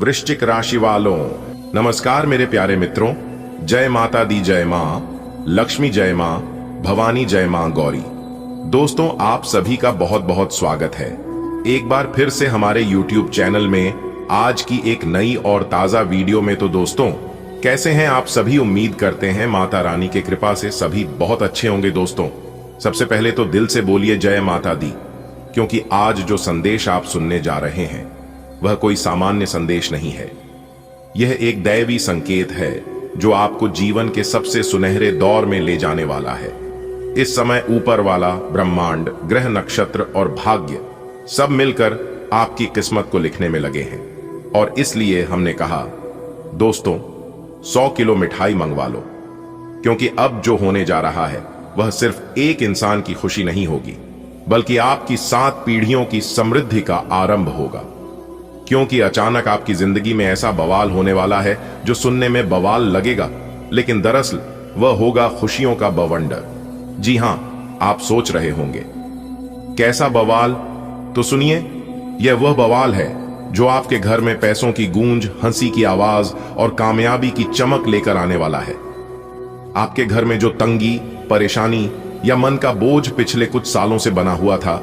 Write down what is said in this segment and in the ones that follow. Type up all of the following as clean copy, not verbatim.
वृश्चिक राशि वालों, नमस्कार मेरे प्यारे मित्रों। जय माता दी, जय मां लक्ष्मी, जय मां भवानी, जय मां गौरी। दोस्तों, आप सभी का बहुत बहुत स्वागत है एक बार फिर से हमारे YouTube चैनल में आज की एक नई और ताजा वीडियो में। तो दोस्तों, कैसे हैं आप सभी? उम्मीद करते हैं माता रानी की कृपा से सभी बहुत अच्छे होंगे। दोस्तों, सबसे पहले तो दिल से बोलिए जय माता दी, क्योंकि आज जो संदेश आप सुनने जा रहे हैं वह कोई सामान्य संदेश नहीं है। यह एक दैवी संकेत है जो आपको जीवन के सबसे सुनहरे दौर में ले जाने वाला है। इस समय ऊपर वाला ब्रह्मांड, ग्रह, नक्षत्र और भाग्य सब मिलकर आपकी किस्मत को लिखने में लगे हैं। और इसलिए हमने कहा, दोस्तों 100 किलो मिठाई मंगवा लो, क्योंकि अब जो होने जा रहा है वह सिर्फ एक इंसान की खुशी नहीं होगी, बल्कि आपकी 7 पीढ़ियों की समृद्धि का आरंभ होगा। क्योंकि अचानक आपकी जिंदगी में ऐसा बवाल होने वाला है जो सुनने में बवाल लगेगा, लेकिन दरअसल वह होगा खुशियों का बवंडर। जी हां, आप सोच रहे होंगे कैसा बवाल? तो सुनिए, यह वह बवाल है जो आपके घर में पैसों की गूंज, हंसी की आवाज और कामयाबी की चमक लेकर आने वाला है। आपके घर में जो तंगी, परेशानी या मन का बोझ पिछले कुछ सालों से बना हुआ था,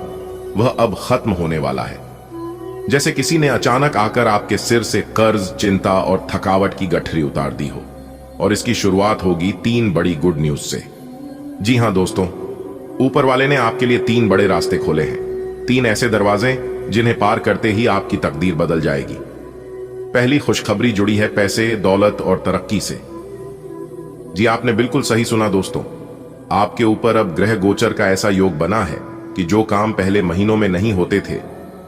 वह अब खत्म होने वाला है। जैसे किसी ने अचानक आकर आपके सिर से कर्ज, चिंता और थकावट की गठरी उतार दी हो। और इसकी शुरुआत होगी 3 बड़ी गुड न्यूज से। जी हां दोस्तों, ऊपर वाले ने आपके लिए 3 बड़े रास्ते खोले हैं। 3 ऐसे दरवाजे जिन्हें पार करते ही आपकी तकदीर बदल जाएगी। पहली खुशखबरी जुड़ी है पैसे, दौलत और तरक्की से। जी, आपने बिल्कुल सही सुना दोस्तों। आपके ऊपर अब ग्रह गोचर का ऐसा योग बना है कि जो काम पहले महीनों में नहीं होते थे,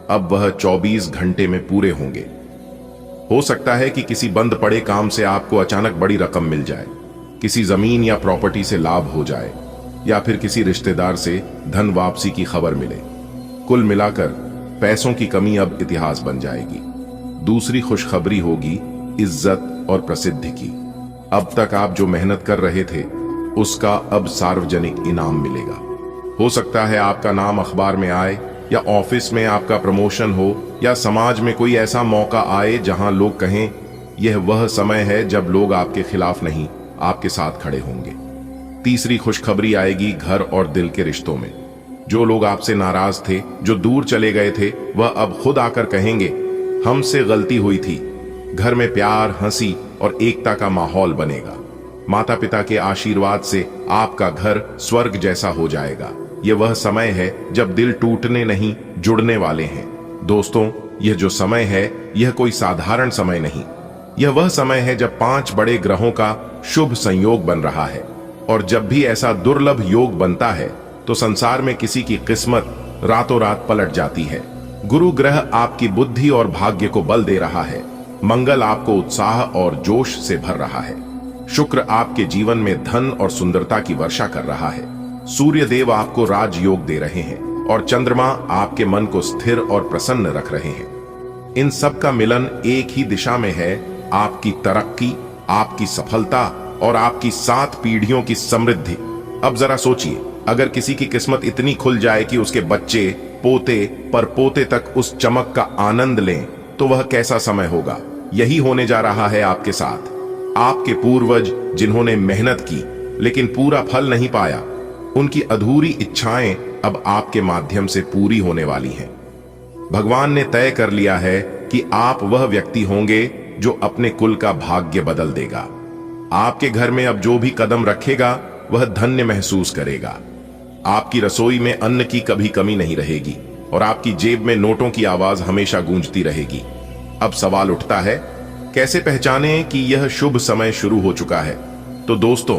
अब वह 24 घंटे में पूरे होंगे। हो सकता है कि किसी बंद पड़े काम से आपको अचानक बड़ी रकम मिल जाए, किसी जमीन या प्रॉपर्टी से लाभ हो जाए, या फिर किसी रिश्तेदार से धन वापसी की खबर मिले। कुल मिलाकर पैसों की कमी अब इतिहास बन जाएगी। दूसरी खुशखबरी होगी इज्जत और प्रसिद्धि की। अब तक आप जो मेहनत कर रहे थे उसका अब सार्वजनिक इनाम मिलेगा। हो सकता है आपका नाम अखबार में आए, या ऑफिस में आपका प्रमोशन हो, या समाज में कोई ऐसा मौका आए जहां लोग कहें यह वह समय है जब लोग आपके खिलाफ नहीं, आपके साथ खड़े होंगे। तीसरी खुशखबरी आएगी घर और दिल के रिश्तों में। जो लोग आपसे नाराज थे, जो दूर चले गए थे, वह अब खुद आकर कहेंगे हमसे गलती हुई थी। घर में प्यार, हंसी और एकता का माहौल बनेगा। माता पिता के आशीर्वाद से आपका घर स्वर्ग जैसा हो जाएगा। यह वह समय है जब दिल टूटने नहीं, जुड़ने वाले हैं। दोस्तों, यह जो समय है यह कोई साधारण समय नहीं। यह वह समय है जब 5 बड़े ग्रहों का शुभ संयोग बन रहा है। और जब भी ऐसा दुर्लभ योग बनता है तो संसार में किसी की किस्मत रातों रात पलट जाती है। गुरु ग्रह आपकी बुद्धि और भाग्य को बल दे रहा है। मंगल आपको उत्साह और जोश से भर रहा है। शुक्र आपके जीवन में धन और सुंदरता की वर्षा कर रहा है। सूर्य देव आपको राजयोग दे रहे हैं और चंद्रमा आपके मन को स्थिर और प्रसन्न रख रहे हैं। इन सब का मिलन एक ही दिशा में है, आपकी तरक्की, आपकी सफलता और आपकी 7 पीढ़ियों की समृद्धि। अब जरा सोचिए, अगर किसी की किस्मत इतनी खुल जाए कि उसके बच्चे, पोते, परपोते तक उस चमक का आनंद लें, तो वह कैसा समय होगा। यही होने जा रहा है आपके साथ। आपके पूर्वज जिन्होंने मेहनत की लेकिन पूरा फल नहीं पाया, उनकी अधूरी इच्छाएं अब आपके माध्यम से पूरी होने वाली हैं। भगवान ने तय कर लिया है कि आप वह व्यक्ति होंगे जो अपने कुल का भाग्य बदल देगा। आपके घर में अब जो भी कदम रखेगा वह धन्य महसूस करेगा। आपकी रसोई में अन्न की कभी कमी नहीं रहेगी और आपकी जेब में नोटों की आवाज हमेशा गूंजती रहेगी। अब सवाल उठता है, कैसे पहचाने कि यह शुभ समय शुरू हो चुका है? तो दोस्तों,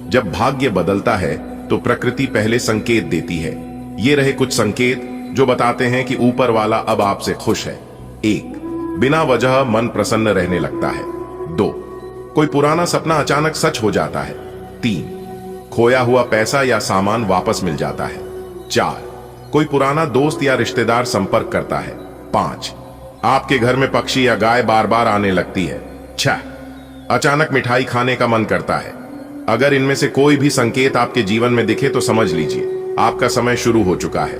जब भाग्य बदलता है तो प्रकृति पहले संकेत देती है। ये रहे कुछ संकेत जो बताते हैं कि ऊपर वाला अब आपसे खुश है। 1, बिना वजह मन प्रसन्न रहने लगता है। 2, कोई पुराना सपना अचानक सच हो जाता है। 3, खोया हुआ पैसा या सामान वापस मिल जाता है। 4, कोई पुराना दोस्त या रिश्तेदार संपर्क करता है। 5, आपके घर में पक्षी या गाय बार बार आने लगती है। 6, अचानक मिठाई खाने का मन करता है। अगर इनमें से कोई भी संकेत आपके जीवन में दिखे तो समझ लीजिए आपका समय शुरू हो चुका है।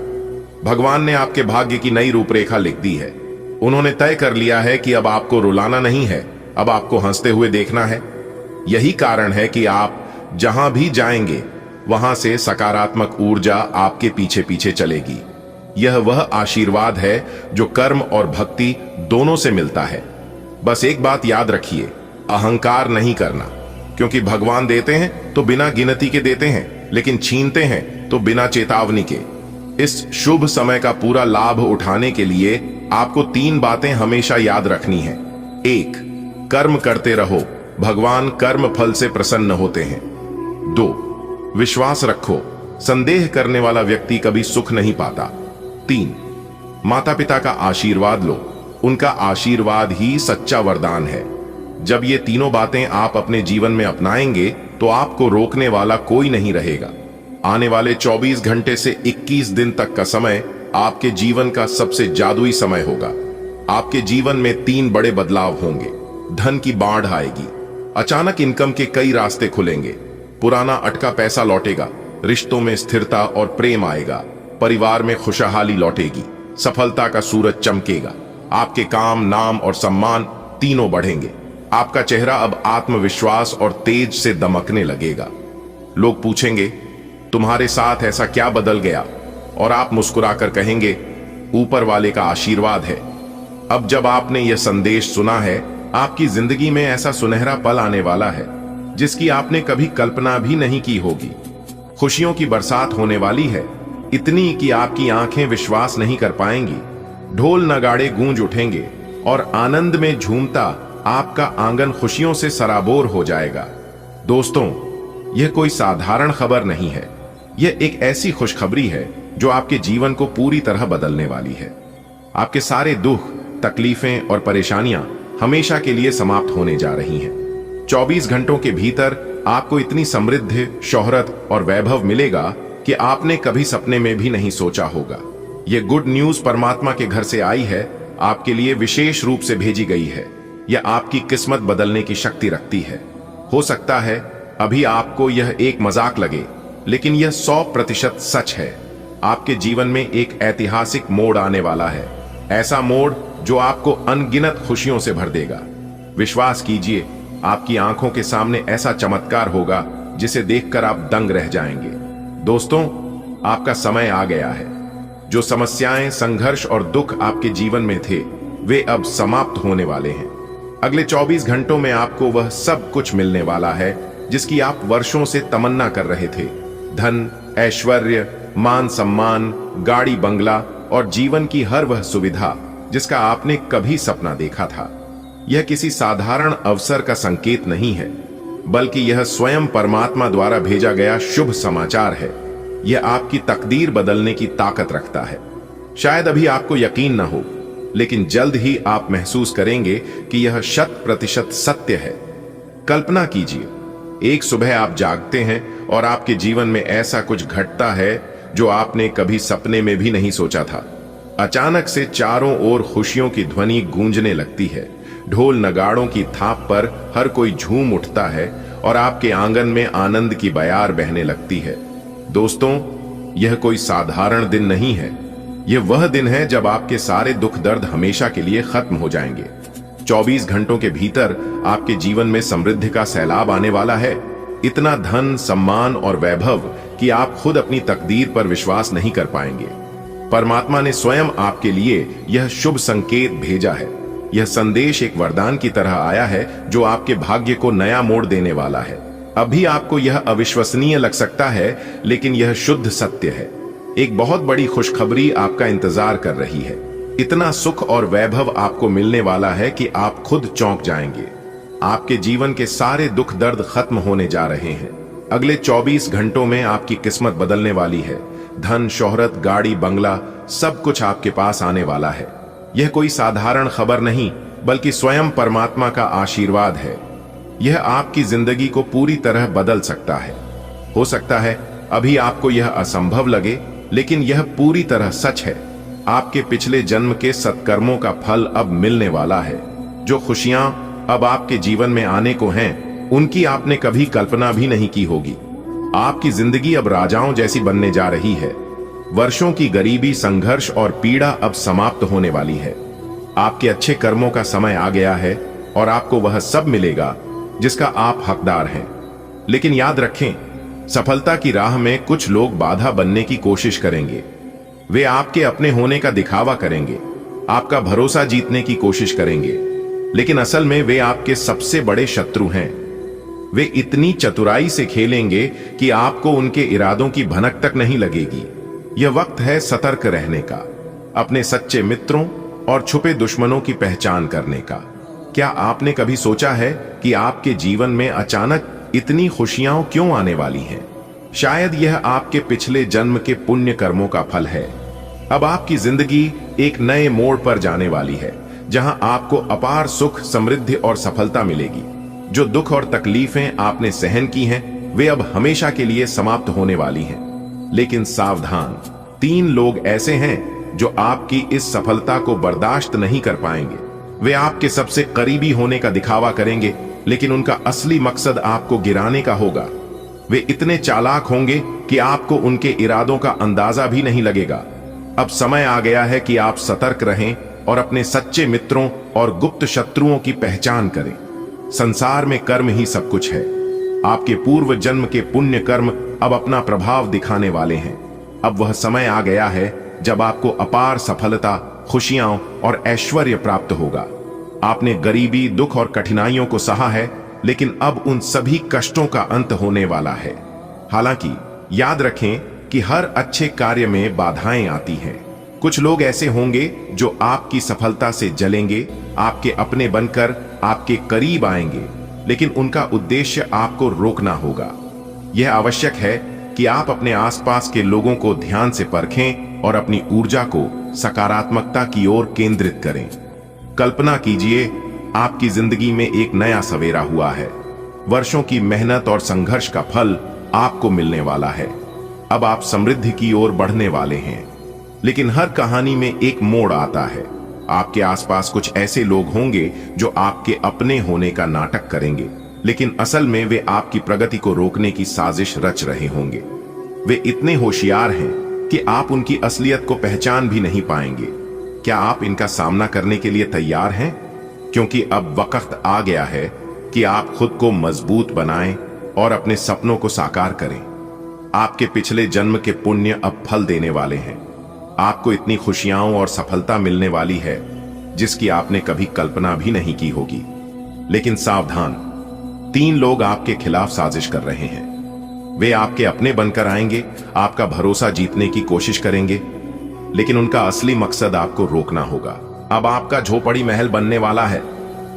भगवान ने आपके भाग्य की नई रूपरेखा लिख दी है। उन्होंने तय कर लिया है कि अब आपको रुलाना नहीं है, अब आपको हंसते हुए देखना है। यही कारण है कि आप जहां भी जाएंगे वहां से सकारात्मक ऊर्जा आपके पीछे पीछे चलेगी। यह वह आशीर्वाद है जो कर्म और भक्ति दोनों से मिलता है। बस एक बात याद रखिए, अहंकार नहीं करना, क्योंकि भगवान देते हैं तो बिना गिनती के देते हैं, लेकिन छीनते हैं तो बिना चेतावनी के। इस शुभ समय का पूरा लाभ उठाने के लिए आपको 3 बातें हमेशा याद रखनी है। 1, कर्म करते रहो, भगवान कर्म फल से प्रसन्न होते हैं। 2, विश्वास रखो, संदेह करने वाला व्यक्ति कभी सुख नहीं पाता। 3, माता पिता का आशीर्वाद लो, उनका आशीर्वाद ही सच्चा वरदान है। जब ये तीनों बातें आप अपने जीवन में अपनाएंगे तो आपको रोकने वाला कोई नहीं रहेगा। आने वाले 24 घंटे से 21 दिन तक का समय आपके जीवन का सबसे जादुई समय होगा। आपके जीवन में 3 बड़े बदलाव होंगे। धन की बाढ़ आएगी, अचानक इनकम के कई रास्ते खुलेंगे, पुराना अटका पैसा लौटेगा, रिश्तों में स्थिरता और प्रेम आएगा, परिवार में खुशहाली लौटेगी, सफलता का सूरज चमकेगा, आपके काम, नाम और सम्मान तीनों बढ़ेंगे। आपका चेहरा अब आत्मविश्वास और तेज से दमकने लगेगा। लोग पूछेंगे, तुम्हारे साथ ऐसा क्या बदल गया? और आप मुस्कुराकर कहेंगे, ऊपर वाले का आशीर्वाद है। अब जब आपने यह संदेश सुना है, आपकी जिंदगी में ऐसा सुनहरा पल आने वाला है जिसकी आपने कभी कल्पना भी नहीं की होगी। खुशियों की बरसात होने वाली है, इतनी कि आपकी आंखें विश्वास नहीं कर पाएंगी। ढोल नगाड़े गूंज उठेंगे और आनंद में झूमता आपका आंगन खुशियों से सराबोर हो जाएगा। दोस्तों, यह कोई साधारण खबर नहीं है, यह एक ऐसी खुशखबरी है जो आपके जीवन को पूरी तरह बदलने वाली है। आपके सारे दुख, तकलीफें और परेशानियां हमेशा के लिए समाप्त होने जा रही हैं। 24 घंटों के भीतर आपको इतनी समृद्धि, शोहरत और वैभव मिलेगा कि आपने कभी सपने में भी नहीं सोचा होगा। यह गुड न्यूज परमात्मा के घर से आई है, आपके लिए विशेष रूप से भेजी गई है। यह आपकी किस्मत बदलने की शक्ति रखती है। हो सकता है अभी आपको यह एक मजाक लगे, लेकिन यह 100% सच है। आपके जीवन में एक ऐतिहासिक मोड़ आने वाला है, ऐसा मोड़ जो आपको अनगिनत खुशियों से भर देगा। विश्वास कीजिए, आपकी आंखों के सामने ऐसा चमत्कार होगा जिसे देखकर आप दंग रह जाएंगे। दोस्तों, आपका समय आ गया है। जो समस्याएं, संघर्ष और दुख आपके जीवन में थे, वे अब समाप्त होने वाले हैं। अगले 24 घंटों में आपको वह सब कुछ मिलने वाला है जिसकी आप वर्षों से तमन्ना कर रहे थे। धन, ऐश्वर्य, मान सम्मान, गाड़ी बंगला और जीवन की हर वह सुविधा जिसका आपने कभी सपना देखा था। यह किसी साधारण अवसर का संकेत नहीं है, बल्कि यह स्वयं परमात्मा द्वारा भेजा गया शुभ समाचार है। यह आपकी तकदीर बदलने की ताकत रखता है। शायद अभी आपको यकीन न हो, लेकिन जल्द ही आप महसूस करेंगे कि यह 100% सत्य है। कल्पना कीजिए, एक सुबह आप जागते हैं और आपके जीवन में ऐसा कुछ घटता है जो आपने कभी सपने में भी नहीं सोचा था। अचानक से चारों ओर खुशियों की ध्वनि गूंजने लगती है, ढोल नगाड़ों की थाप पर हर कोई झूम उठता है और आपके आंगन में आनंद की बयार बहने लगती है। दोस्तों, यह कोई साधारण दिन नहीं है। यह वह दिन है जब आपके सारे दुख दर्द हमेशा के लिए खत्म हो जाएंगे। 24 घंटों के भीतर आपके जीवन में समृद्धि का सैलाब आने वाला है। इतना धन, सम्मान और वैभव कि आप खुद अपनी तकदीर पर विश्वास नहीं कर पाएंगे। परमात्मा ने स्वयं आपके लिए यह शुभ संकेत भेजा है। यह संदेश एक वरदान की तरह आया है जो आपके भाग्य को नया मोड़ देने वाला है। अभी आपको यह अविश्वसनीय लग सकता है, लेकिन यह शुद्ध सत्य है। एक बहुत बड़ी खुशखबरी आपका इंतजार कर रही है। इतना सुख और वैभव आपको मिलने वाला है कि आप खुद चौंक जाएंगे। आपके जीवन के सारे दुख दर्द खत्म होने जा रहे हैं। अगले 24 घंटों में आपकी किस्मत बदलने वाली है। धन, शोहरत, गाड़ी, बंगला, सब कुछ आपके पास आने वाला है। यह कोई साधारण खबर नहीं, बल्कि स्वयं परमात्मा का आशीर्वाद है। यह आपकी जिंदगी को पूरी तरह बदल सकता है। हो सकता है अभी आपको यह असंभव लगे, लेकिन यह पूरी तरह सच है। आपके पिछले जन्म के सत्कर्मों का फल अब मिलने वाला है। जो खुशियां अब आपके जीवन में आने को हैं, उनकी आपने कभी कल्पना भी नहीं की होगी। आपकी जिंदगी अब राजाओं जैसी बनने जा रही है। वर्षों की गरीबी, संघर्ष और पीड़ा अब समाप्त होने वाली है। आपके अच्छे कर्मों का समय आ गया है और आपको वह सब मिलेगा जिसका आप हकदार हैं। लेकिन याद रखें, सफलता की राह में कुछ लोग बाधा बनने की कोशिश करेंगे। वे आपके अपने होने का दिखावा करेंगे, आपका भरोसा जीतने की कोशिश करेंगे, लेकिन असल में वे आपके सबसे बड़े शत्रु हैं। वे इतनी चतुराई से खेलेंगे कि आपको उनके इरादों की भनक तक नहीं लगेगी। यह वक्त है सतर्क रहने का, अपने सच्चे मित्रों और छुपे दुश्मनों की पहचान करने का। क्या आपने कभी सोचा है कि आपके जीवन में अचानक इतनी खुशियां क्यों आने वाली हैं? शायद यह आपके पिछले जन्म के पुण्य कर्मों का फल है। अब आपकी जिंदगी एक नए मोड़ पर जाने वाली है, जहां आपको अपार सुख, समृद्धि और सफलता मिलेगी। जो दुख और तकलीफें आपने सहन की हैं, वे अब हमेशा के लिए समाप्त होने वाली हैं। लेकिन सावधान, 3 लोग ऐसे हैं जो आपकी इस सफलता को बर्दाश्त नहीं कर पाएंगे। वे आपके सबसे करीबी होने का दिखावा करेंगे, लेकिन उनका असली मकसद आपको गिराने का होगा। वे इतने चालाक होंगे कि आपको उनके इरादों का अंदाजा भी नहीं लगेगा। अब समय आ गया है कि आप सतर्क रहें और अपने सच्चे मित्रों और गुप्त शत्रुओं की पहचान करें। संसार में कर्म ही सब कुछ है। आपके पूर्व जन्म के पुण्य कर्म अब अपना प्रभाव दिखाने वाले हैं। अब वह समय आ गया है जब आपको अपार सफलता, खुशियां और ऐश्वर्य प्राप्त होगा। आपने गरीबी, दुख और कठिनाइयों को सहा है, लेकिन अब उन सभी कष्टों का अंत होने वाला है। हालांकि याद रखें कि हर अच्छे कार्य में बाधाएं आती हैं। कुछ लोग ऐसे होंगे जो आपकी सफलता से जलेंगे, आपके अपने बनकर आपके करीब आएंगे, लेकिन उनका उद्देश्य आपको रोकना होगा। यह आवश्यक है कि आप अपने आसपास के लोगों को ध्यान से परखें और अपनी ऊर्जा को सकारात्मकता की ओर केंद्रित करें। कल्पना कीजिए, आपकी जिंदगी में एक नया सवेरा हुआ है। वर्षों की मेहनत और संघर्ष का फल आपको मिलने वाला है। अब आप समृद्धि की ओर बढ़ने वाले हैं। लेकिन हर कहानी में एक मोड़ आता है। आपके आसपास कुछ ऐसे लोग होंगे जो आपके अपने होने का नाटक करेंगे, लेकिन असल में वे आपकी प्रगति को रोकने की साजिश रच रहे होंगे। वे इतने होशियार हैं कि आप उनकी असलियत को पहचान भी नहीं पाएंगे। क्या आप इनका सामना करने के लिए तैयार हैं? क्योंकि अब वक्त आ गया है कि आप खुद को मजबूत बनाएं और अपने सपनों को साकार करें। आपके पिछले जन्म के पुण्य अब फल देने वाले हैं। आपको इतनी खुशियां और सफलता मिलने वाली है जिसकी आपने कभी कल्पना भी नहीं की होगी। लेकिन सावधान, 3 लोग आपके खिलाफ साजिश कर रहे हैं। वे आपके अपने बनकर आएंगे, आपका भरोसा जीतने की कोशिश करेंगे, लेकिन उनका असली मकसद आपको रोकना होगा। अब आपका झोपड़ी महल बनने वाला है।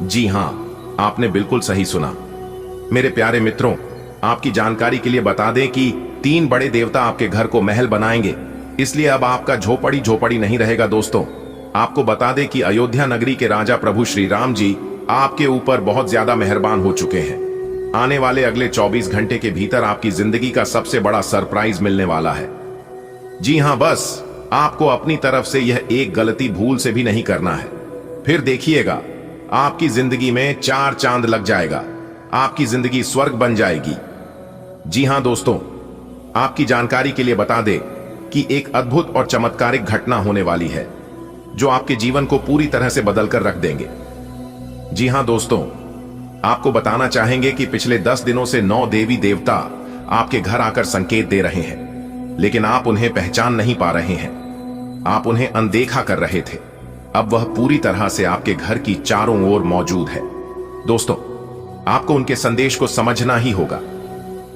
जी हां, आपने बिल्कुल सही सुना। मेरे प्यारे मित्रों, आपकी जानकारी के लिए बता दें कि 3 बड़े देवता आपके घर को महल बनाएंगे, इसलिए अब आपका झोपड़ी नहीं रहेगा। दोस्तों, आपको बता दें कि अयोध्या नगरी के राजा प्रभु श्री राम जी आपके ऊपर बहुत ज्यादा मेहरबान हो चुके हैं। आने वाले अगले 24 घंटे के भीतर आपकी जिंदगी का सबसे बड़ा सरप्राइज मिलने वाला है। जी हां, बस आपको अपनी तरफ से यह एक गलती भूल से भी नहीं करना है। फिर देखिएगा, आपकी जिंदगी में 4 चांद लग जाएगा। आपकी जिंदगी स्वर्ग बन जाएगी। जी हां दोस्तों, आपकी जानकारी के लिए बता दें कि एक अद्भुत और चमत्कारिक घटना होने वाली है जो आपके जीवन को पूरी तरह से बदलकर रख देंगे। जी हां दोस्तों, आपको बताना चाहेंगे कि पिछले 10 दिनों से 9 देवी देवता आपके घर आकर संकेत दे रहे हैं, लेकिन आप उन्हें पहचान नहीं पा रहे हैं। आप उन्हें अनदेखा कर रहे थे। अब वह पूरी तरह से आपके घर की चारों ओर मौजूद है। दोस्तों, आपको उनके संदेश को समझना ही होगा।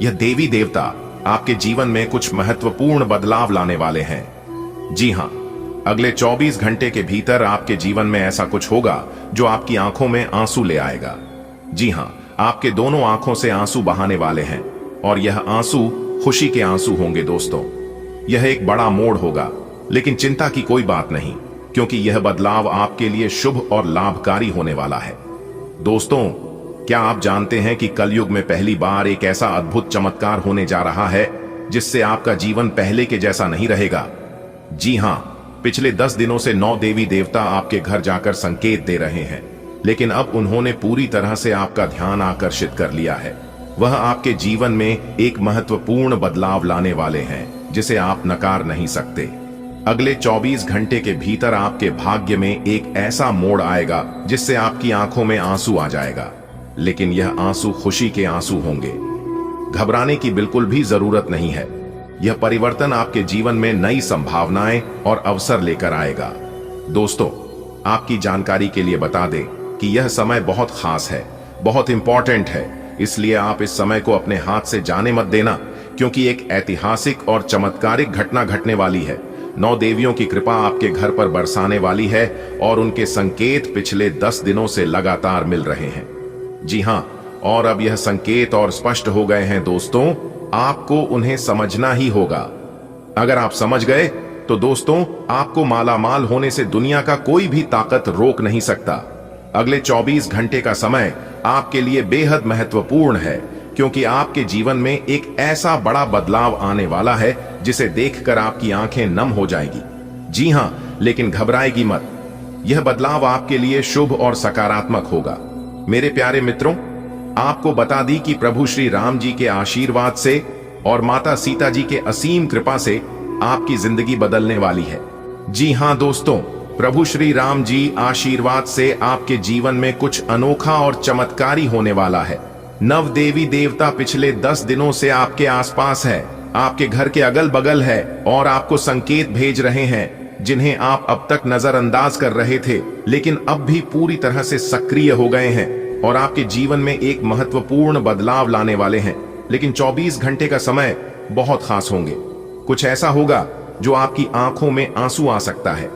यह देवी देवता आपके जीवन में कुछ महत्वपूर्ण बदलाव लाने वाले हैं। जी हां, अगले 24 घंटे के भीतर आपके जीवन में ऐसा कुछ होगा जो आपकी आंखों में आंसू ले आएगा। जी हां, आपके दोनों आंखों से आंसू बहाने वाले हैं, और यह आंसू खुशी के आंसू होंगे। दोस्तों, यह एक बड़ा मोड़ होगा, लेकिन चिंता की कोई बात नहीं, क्योंकि यह बदलाव आपके लिए शुभ और लाभकारी होने वाला है। दोस्तों, क्या आप जानते हैं कि कलयुग में पहली बार एक ऐसा अद्भुत चमत्कार होने जा रहा है जिससे आपका जीवन पहले के जैसा नहीं रहेगा? जी हां, पिछले 10 दिनों से 9 देवी देवता आपके घर जाकर संकेत दे रहे हैं, लेकिन अब उन्होंने पूरी तरह से आपका ध्यान आकर्षित कर लिया है। वह आपके जीवन में एक महत्वपूर्ण बदलाव लाने वाले हैं जिसे आप नकार नहीं सकते। अगले 24 घंटे के भीतर आपके भाग्य में एक ऐसा मोड़ आएगा जिससे आपकी आंखों में आंसू आ जाएगा, लेकिन यह आंसू खुशी के आंसू होंगे। घबराने की बिल्कुल भी जरूरत नहीं है। यह परिवर्तन आपके जीवन में नई संभावनाएं और अवसर लेकर आएगा। दोस्तों, आपकी जानकारी के लिए बता दें कि यह समय बहुत खास है, बहुत इंपॉर्टेंट है, इसलिए आप इस समय को अपने हाथ से जाने मत देना, क्योंकि एक ऐतिहासिक और चमत्कारिक घटना घटने वाली है। 9 देवियों की कृपा आपके घर पर बरसाने वाली है और उनके संकेत पिछले 10 दिनों से लगातार मिल रहे हैं। जी हां, और अब यह संकेत और स्पष्ट हो गए हैं दोस्तों, आपको उन्हें समझना ही होगा। अगर आप समझ गए तो दोस्तों, आपको मालामाल होने से दुनिया का कोई भी ताकत रोक नहीं सकता। अगले 24 घंटे का समय आपके लिए बेहद महत्वपूर्ण है, क्योंकि आपके जीवन में एक ऐसा बड़ा बदलाव आने वाला है जिसे देखकर आपकी आंखें नम हो जाएगी। जी हां, लेकिन घबराएगी मत। यह बदलाव आपके लिए शुभ और सकारात्मक होगा। मेरे प्यारे मित्रों, आपको बता दी कि प्रभु श्री राम जी के आशीर्वाद से और माता सीता जी के असीम कृपा से आपकी जिंदगी बदलने वाली है। जी हां दोस्तों, प्रभु श्री राम जी आशीर्वाद से आपके जीवन में कुछ अनोखा और चमत्कारी होने वाला है। नव देवी देवता पिछले 10 दिनों से आपके आसपास है, आपके घर के अगल बगल है और आपको संकेत भेज रहे हैं जिन्हें आप अब तक नजरअंदाज कर रहे थे, लेकिन अब भी पूरी तरह से सक्रिय हो गए हैं और आपके जीवन में एक महत्वपूर्ण बदलाव लाने वाले हैं। लेकिन 24 घंटे का समय बहुत खास होंगे। कुछ ऐसा होगा जो आपकी आंखों में आंसू आ सकता है।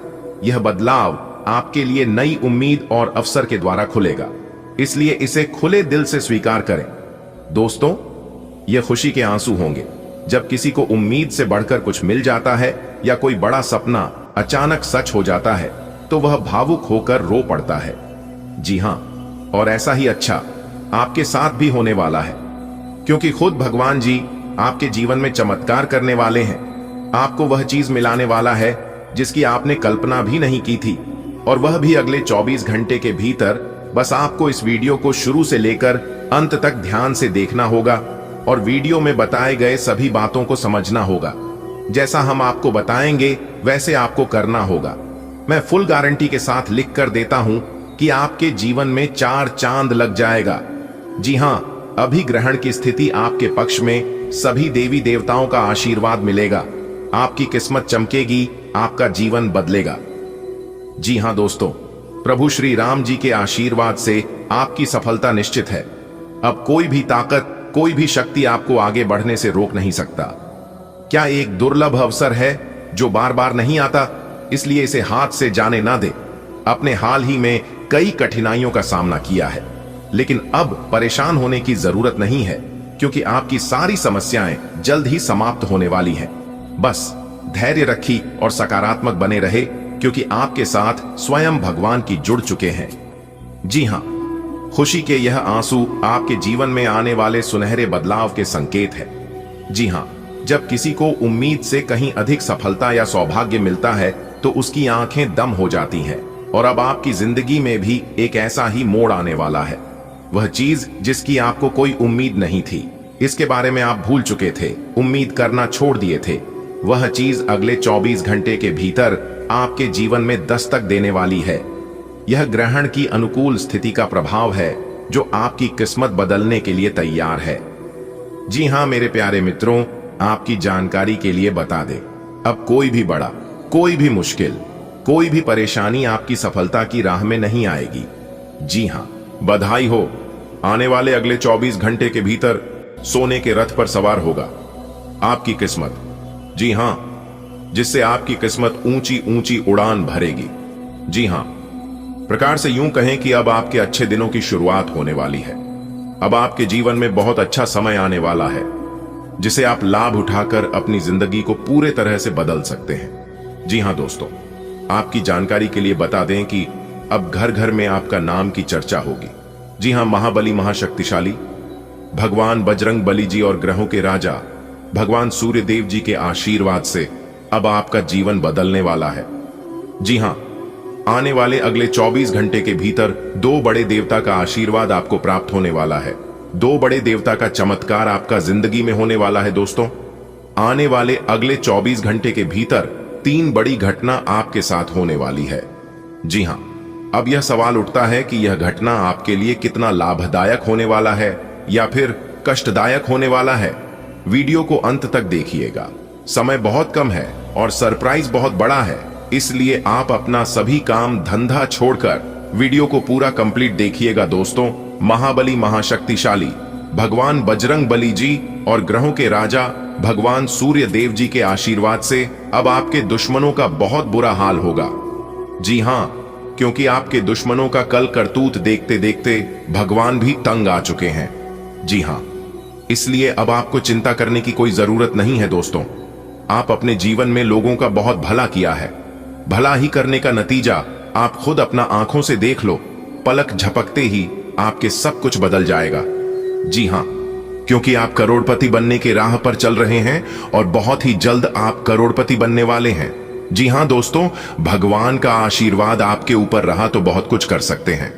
यह बदलाव आपके लिए नई उम्मीद और अवसर के द्वारा खुलेगा, इसलिए इसे खुले दिल से स्वीकार करें। दोस्तों, यह खुशी के आंसू होंगे जब किसी को उम्मीद से बढ़कर कुछ मिल जाता है या कोई बड़ा सपना अचानक सच हो जाता है तो वह भावुक होकर रो पड़ता है। जी हां, और ऐसा ही अच्छा आपके साथ भी होने वाला है, क्योंकि खुद भगवान जी आपके जीवन में चमत्कार करने वाले हैं। आपको वह चीज मिलाने वाला है जिसकी आपने कल्पना भी नहीं की थी, और वह भी अगले 24 घंटे के भीतर। बस आपको इस वीडियो को शुरू से लेकर अंत तक ध्यान से देखना होगा और वीडियो में बताए गए सभी बातों को समझना होगा। जैसा हम आपको बताएंगे वैसे आपको करना होगा। मैं फुल गारंटी के साथ लिख कर देता हूं कि आपके जीवन में 4 चांद लग जाएगा। जी हां, अभी ग्रहण की स्थिति आपके पक्ष में, सभी देवी देवताओं का आशीर्वाद मिलेगा, आपकी किस्मत चमकेगी, आपका जीवन बदलेगा। जी हां दोस्तों, प्रभु श्री राम जी के आशीर्वाद से आपकी सफलता निश्चित है। अब कोई भी ताकत, कोई भी शक्ति आपको आगे बढ़ने से रोक नहीं सकता। क्या एक दुर्लभ अवसर है जो बार बार नहीं आता, इसलिए इसे हाथ से जाने ना दे। अपने हाल ही में कई कठिनाइयों का सामना किया है, लेकिन अब परेशान होने की जरूरत नहीं है, क्योंकि आपकी सारी समस्याएं जल्द ही समाप्त होने वाली हैं। बस धैर्य रखी और सकारात्मक बने रहे, क्योंकि आपके साथ स्वयं भगवान की जुड़ चुके हैं। जी हां, खुशी के यह आंसू आपके जीवन में आने वाले सुनहरे बदलाव के संकेत है। जी हां, जब किसी को उम्मीद से कहीं अधिक सफलता या सौभाग्य मिलता है तो उसकी आंखें दम हो जाती हैं, और अब आपकी जिंदगी में भी एक ऐसा ही मोड़ आने वाला है। वह चीज जिसकी आपको कोई उम्मीद नहीं थी, इसके बारे में आप भूल चुके थे, उम्मीद करना छोड़ दिए थे, वह चीज अगले 24 घंटे के भीतर आपके जीवन में दस्तक देने वाली है। यह ग्रहण की अनुकूल स्थिति का प्रभाव है जो आपकी किस्मत बदलने के लिए तैयार है। जी हां मेरे प्यारे मित्रों, आपकी जानकारी के लिए बता दें, अब कोई भी बड़ा, कोई भी मुश्किल, कोई भी परेशानी आपकी सफलता की राह में नहीं आएगी। जी हां, बधाई हो, आने वाले अगले 24 घंटे के भीतर सोने के रथ पर सवार होगा आपकी किस्मत। जी हां, जिससे आपकी किस्मत ऊंची ऊंची उड़ान भरेगी। जी हां, प्रकार से यूं कहें कि अब आपके अच्छे दिनों की शुरुआत होने वाली है। अब आपके जीवन में बहुत अच्छा समय आने वाला है, जिसे आप लाभ उठाकर अपनी जिंदगी को पूरे तरह से बदल सकते हैं। जी हां दोस्तों, आपकी जानकारी के लिए बता दें कि अब घर घर में आपका नाम की चर्चा होगी। जी हां, महाबली महाशक्तिशाली भगवान बजरंग बली जी और ग्रहों के राजा भगवान सूर्य देव जी के आशीर्वाद से अब आपका जीवन बदलने वाला है। जी हां, आने वाले अगले 24 घंटे के भीतर 2 बड़े देवता का आशीर्वाद आपको प्राप्त होने वाला है। 2 बड़े देवता का चमत्कार आपका जिंदगी में होने वाला है। दोस्तों, आने वाले अगले 24 घंटे के भीतर 3 बड़ी घटना आपके साथ होने वाली है। जी हां, अब यह सवाल उठता है कि यह घटना आपके लिए कितना लाभदायक होने वाला है या फिर कष्टदायक होने वाला है। वीडियो को अंत तक देखिएगा। समय बहुत कम है और सरप्राइज बहुत बड़ा है, इसलिए आप अपना सभी काम धंधा छोड़कर वीडियो को पूरा कंप्लीट देखिएगा। दोस्तों, महाबली महाशक्तिशाली भगवान बजरंग बली जी और ग्रहों के राजा भगवान सूर्य देव जी के आशीर्वाद से अब आपके दुश्मनों का बहुत बुरा हाल होगा। जी हां, क्योंकि आपके दुश्मनों का कल करतूत देखते देखते भगवान भी तंग आ चुके हैं। जी हां, इसलिए अब आपको चिंता करने की कोई जरूरत नहीं है। दोस्तों, आप अपने जीवन में लोगों का बहुत भला किया है। भला ही करने का नतीजा आप खुद अपना आंखों से देख लो। पलक झपकते ही आपके सब कुछ बदल जाएगा। जी हां, क्योंकि आप करोड़पति बनने के राह पर चल रहे हैं और बहुत ही जल्द आप करोड़पति बनने वाले हैं। जी हां दोस्तों, भगवान का आशीर्वाद आपके ऊपर रहा तो बहुत कुछ कर सकते हैं।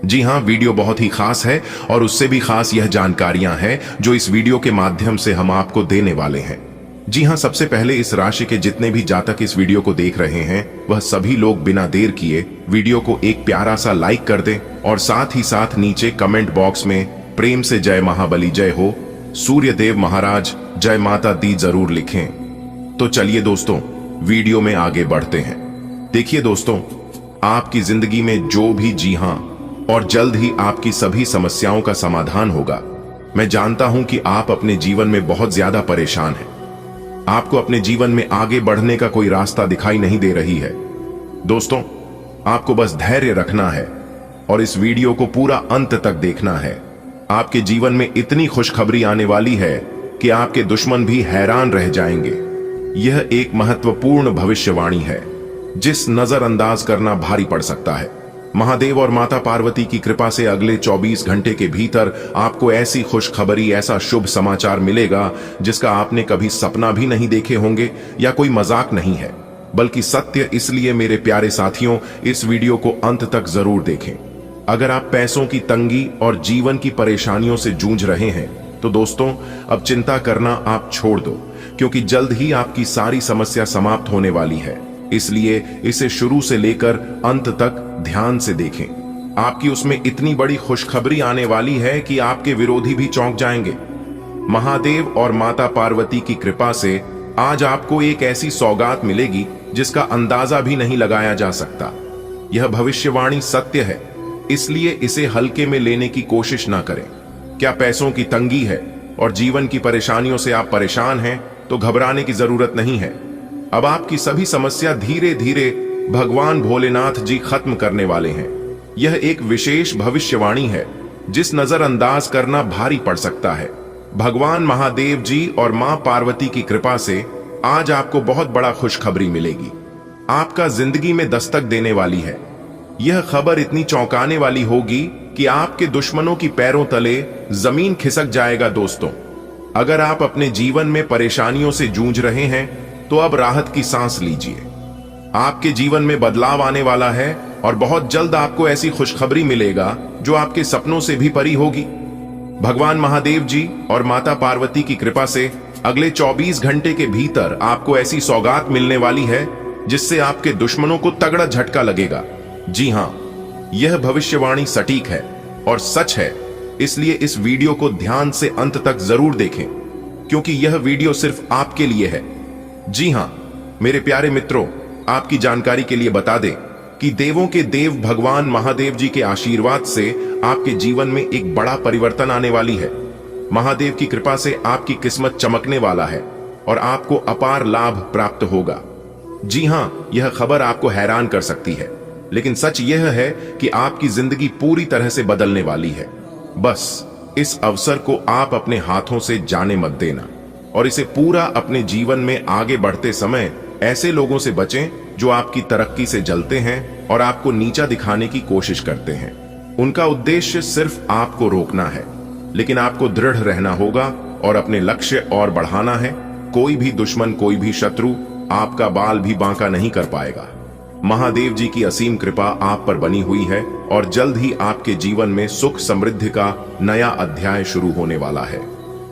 जी हां, वीडियो बहुत ही खास है और उससे भी खास यह जानकारियां हैं जो इस वीडियो के माध्यम से हम आपको देने वाले हैं। जी हां, सबसे पहले इस राशि के जितने भी जातक इस वीडियो को देख रहे हैं वह सभी लोग बिना देर किए वीडियो को एक प्यारा सा लाइक कर दें और साथ ही साथ नीचे कमेंट बॉक्स में प्रेम से जय महाबली जय हो, सूर्य देव महाराज जय माता दी जरूर लिखें। तो चलिए दोस्तों, वीडियो में आगे बढ़ते हैं। देखिए दोस्तों, आपकी जिंदगी में जो भी जी हां और जल्द ही आपकी सभी समस्याओं का समाधान होगा। मैं जानता हूं कि आप अपने जीवन में बहुत ज्यादा परेशान हैं। आपको अपने जीवन में आगे बढ़ने का कोई रास्ता दिखाई नहीं दे रही है। दोस्तों, आपको बस धैर्य रखना है और इस वीडियो को पूरा अंत तक देखना है। आपके जीवन में इतनी खुशखबरी आने वाली है कि आपके दुश्मन भी हैरान रह जाएंगे। यह एक महत्वपूर्ण भविष्यवाणी है जिस नजरअंदाज करना भारी पड़ सकता है। महादेव और माता पार्वती की कृपा से अगले 24 घंटे के भीतर आपको ऐसी खुशखबरी, ऐसा शुभ समाचार मिलेगा जिसका आपने कभी सपना भी नहीं देखे होंगे या कोई मजाक नहीं है, बल्कि सत्य। इसलिए मेरे प्यारे साथियों, इस वीडियो को अंत तक जरूर देखें। अगर आप पैसों की तंगी और जीवन की परेशानियों से जूझ रहे हैं तो दोस्तों, अब चिंता करना आप छोड़ दो, क्योंकि जल्द ही आपकी सारी समस्या समाप्त होने वाली है। इसलिए इसे शुरू से लेकर अंत तक ध्यान से देखें। आपकी उसमें इतनी बड़ी खुशखबरी आने वाली है कि आपके विरोधी भी चौंक जाएंगे। महादेव और माता पार्वती की कृपा से आज आपको एक ऐसी सौगात मिलेगी जिसका अंदाजा भी नहीं लगाया जा सकता। यह भविष्यवाणी सत्य है, इसलिए इसे हल्के में लेने की कोशिश ना करें। क्या पैसों की तंगी है और जीवन की परेशानियों से आप परेशान हैं तो घबराने की जरूरत नहीं है। अब आपकी सभी समस्या धीरे धीरे भगवान भोलेनाथ जी खत्म करने वाले हैं। यह एक विशेष भविष्यवाणी है जिस नजरअंदाज करना भारी पड़ सकता है। भगवान महादेव जी और मां पार्वती की कृपा से आज आपको बहुत बड़ा खुशखबरी मिलेगी। आपका जिंदगी में दस्तक देने वाली है। यह खबर इतनी चौंकाने वाली होगी कि आपके दुश्मनों की पैरों तले जमीन खिसक जाएगा। दोस्तों, अगर आप अपने जीवन में परेशानियों से जूझ रहे हैं तो अब राहत की सांस लीजिए। आपके जीवन में बदलाव आने वाला है और बहुत जल्द आपको ऐसी खुशखबरी मिलेगा जो आपके सपनों से भी परी होगी। भगवान महादेव जी और माता पार्वती की कृपा से अगले 24 घंटे के भीतर आपको ऐसी सौगात मिलने वाली है जिससे आपके दुश्मनों को तगड़ा झटका लगेगा। जी हां, यह भविष्यवाणी सटीक है और सच है, इसलिए इस वीडियो को ध्यान से अंत तक जरूर देखें, क्योंकि यह वीडियो सिर्फ आपके लिए है। जी हां मेरे प्यारे मित्रों, आपकी जानकारी के लिए बता दें कि देवों के देव भगवान महादेव जी के आशीर्वाद से आपके जीवन में एक बड़ा परिवर्तन आने वाली है। महादेव की कृपा से आपकी किस्मत चमकने वाला है और आपको अपार लाभ प्राप्त होगा। जी हां, यह खबर आपको हैरान कर सकती है, लेकिन सच यह है कि आपकी जिंदगी पूरी तरह से बदलने वाली है। बस इस अवसर को आप अपने हाथों से जाने मत देना और इसे पूरा अपने जीवन में आगे बढ़ते समय ऐसे लोगों से बचें जो आपकी तरक्की से जलते हैं और आपको नीचा दिखाने की कोशिश करते हैं। उनका उद्देश्य सिर्फ आपको रोकना है, लेकिन आपको दृढ़ रहना होगा और अपने लक्ष्य और बढ़ाना है। कोई भी दुश्मन, कोई भी शत्रु आपका बाल भी बांका नहीं कर पाएगा। महादेव जी की असीम कृपा आप पर बनी हुई है और जल्द ही आपके जीवन में सुख समृद्धि का नया अध्याय शुरू होने वाला है।